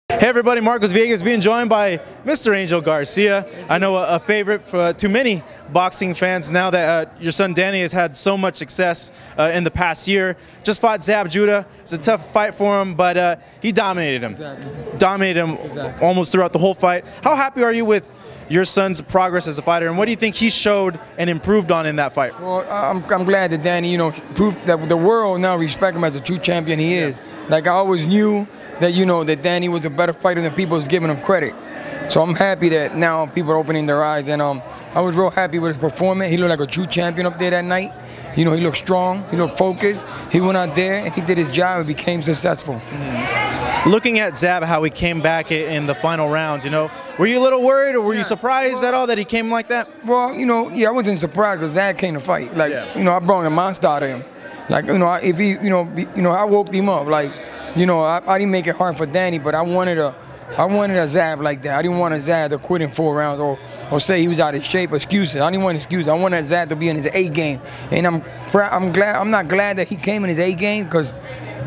Hey everybody, Marcos Villegas being joined by Mr. Angel Garcia. I know a favorite for too many boxing fans now that your son Danny has had so much success in the past year. Just fought Zab Judah. It's a tough fight for him, but he dominated him. Exactly. Dominated him almost throughout the whole fight. How happy are you with your son's progress as a fighter, and what do you think he showed and improved on in that fight? Well, I'm glad that Danny, proved that the world now respect him as a true champion he is. Like I always knew that, that Danny was a better fighter than people was giving him credit. So I'm happy that now people are opening their eyes, and I was real happy with his performance. He looked like a true champion up there that night. He looked strong, he looked focused. He went out there and he did his job and became successful. Looking at Zab, how he came back in the final rounds, were you a little worried or were you surprised at all that he came like that? Well, I wasn't surprised because Zab came to fight. Like, I brought a monster out of him. Like, if he, I woke him up. Like, I didn't make it hard for Danny, but I wanted a Zab like that. I didn't want a Zab to quit in 4 rounds or say he was out of shape. Excuses. I didn't want excuses. I wanted Zab to be in his A game, and I'm not glad that he came in his A game because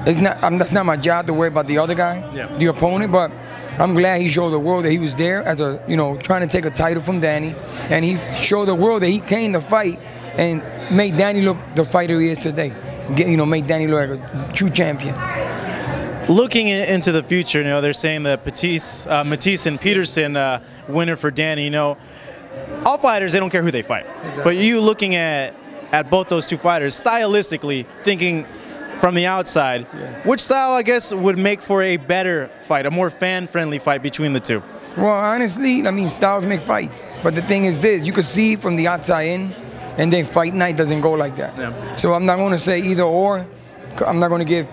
that's not my job to worry about the other guy, the opponent. But I'm glad he showed the world that he was there as a trying to take a title from Danny, and he showed the world that he came to fight and made Danny look the fighter he is today. Make Danny look like a true champion. Looking into the future, they're saying that Matisse and Peterson winner for Danny. All fighters, they don't care who they fight. Exactly. But you looking at both those two fighters, stylistically thinking from the outside, which style, I guess, would make for a better fight, a more fan-friendly fight between the two? Well, honestly, styles make fights. But the thing is this, you can see from the outside in, and then fight night doesn't go like that. Yeah. So I'm not going to say either or. I'm not going to give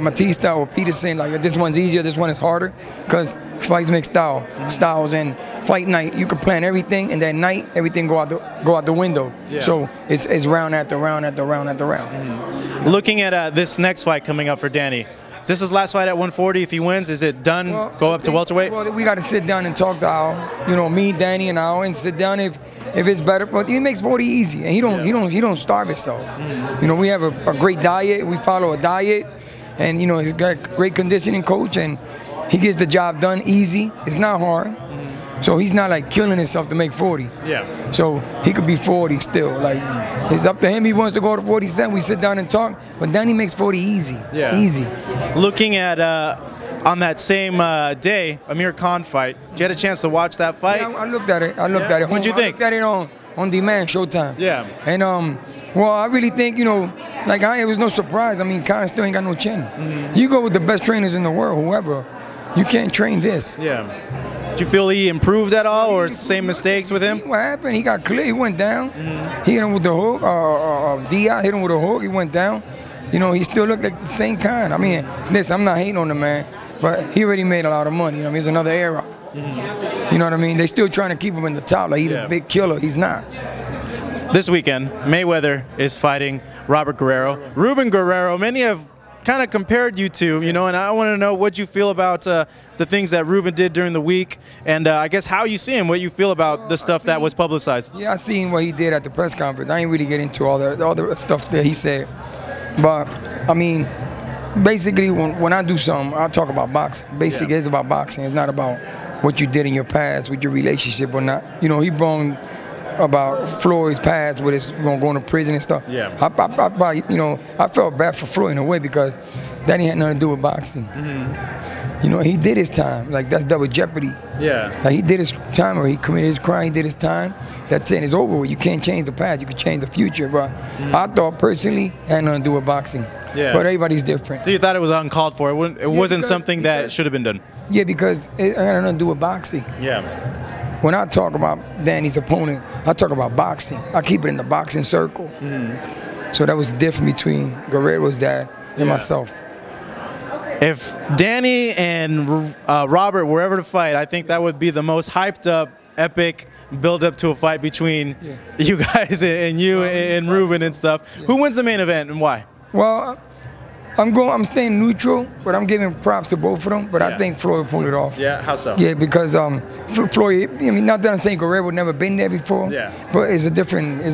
Matisse or Peterson like this one's easier, this one is harder, because fights make styles, and fight night you can plan everything, and that night everything go out the window. Yeah. So it's round after round after round after round. Looking at this next fight coming up for Danny, is this his last fight at 140? If he wins, is it done? Go up to welterweight? Well, we got to sit down and talk to Al. Me, Danny, and Al, and sit down if it's better. But he makes 40 easy, and he don't starve himself. We have a great diet. We follow a diet, and he's got a great conditioning coach, and he gets the job done easy. It's not hard. So he's not like killing himself to make 40. Yeah. So he could be 40 still. Like, it's up to him. He wants to go to 47. We sit down and talk. But Danny makes 40 easy. Yeah. Easy. Looking at on that same day, Amir Khan fight, did you had a chance to watch that fight? Yeah, I looked at it. What'd you think? I looked at it on demand, Showtime. Yeah. And well, I really think it was no surprise. Khan still ain't got no chin. You go with the best trainers in the world, whoever, you can't train this. Yeah. Do you feel he improved at all, or same mistakes with him? What happened? He got clear. He went down. He hit him with the hook. Di hit him with a hook. He went down. He still looked like the same kind. Listen, I'm not hating on the man, but he already made a lot of money. It's another era. You know what I mean? They still trying to keep him in the top. Like he's a big killer. He's not. This weekend, Mayweather is fighting Robert Guerrero. Ruben Guerrero, many have kind of compared you two, and I want to know what you feel about the things that Ruben did during the week, and I guess how you see him, what you feel about the stuff that was publicized. Yeah, I seen what he did at the press conference. I ain't really get into all the stuff that he said, but basically when I do something, I talk about boxing. Basically, it's about boxing. It's not about what you did in your past with your relationship or not. He brought about Floyd's past with his going to prison and stuff. Yeah. I felt bad for Floyd in a way because that ain't had nothing to do with boxing. He did his time. Like, that's double jeopardy. Yeah. Like, he did his time, or he committed his crime, he did his time. That's it. It's over with. You can't change the past. You can change the future. But I thought personally it had nothing to do with boxing. Yeah. But everybody's different. So you thought it was uncalled for? It wasn't something that should have been done? Yeah, because it had nothing to do with boxing. Yeah. When I talk about Danny's opponent, I talk about boxing. I keep it in the boxing circle. So that was the difference between Guerrero's dad and myself. If Danny and Robert were ever to fight, I think that would be the most hyped up, epic build up to a fight between you guys and you and Ruben and stuff. Who wins the main event and why? Well, I'm staying neutral, but I'm giving props to both of them. But I think Floyd will pull it off. Yeah, how so? Yeah, because Floyd. Not that I'm saying Guerrero would never been there before. Yeah. But it's a different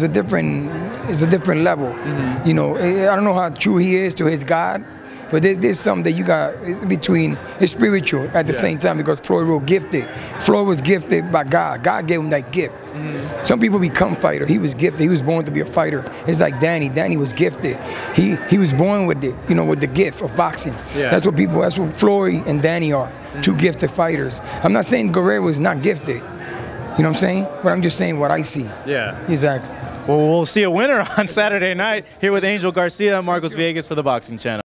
level. I don't know how true he is to his God, But there's something that you got, it's spiritual at the same time, because Floyd was gifted. Floyd was gifted by God. God gave him that gift. Some people become fighter. He was gifted. He was born to be a fighter. It's like Danny. Danny was gifted. He was born with it, with the gift of boxing. Yeah. That's what Floyd and Danny are. Two gifted fighters. I'm not saying Guerrero is not gifted. You know what I'm saying? But I'm just saying what I see. Yeah. Exactly. Well, we'll see a winner on Saturday night here with Angel Garcia and Marcos Villegas for the Boxing Channel.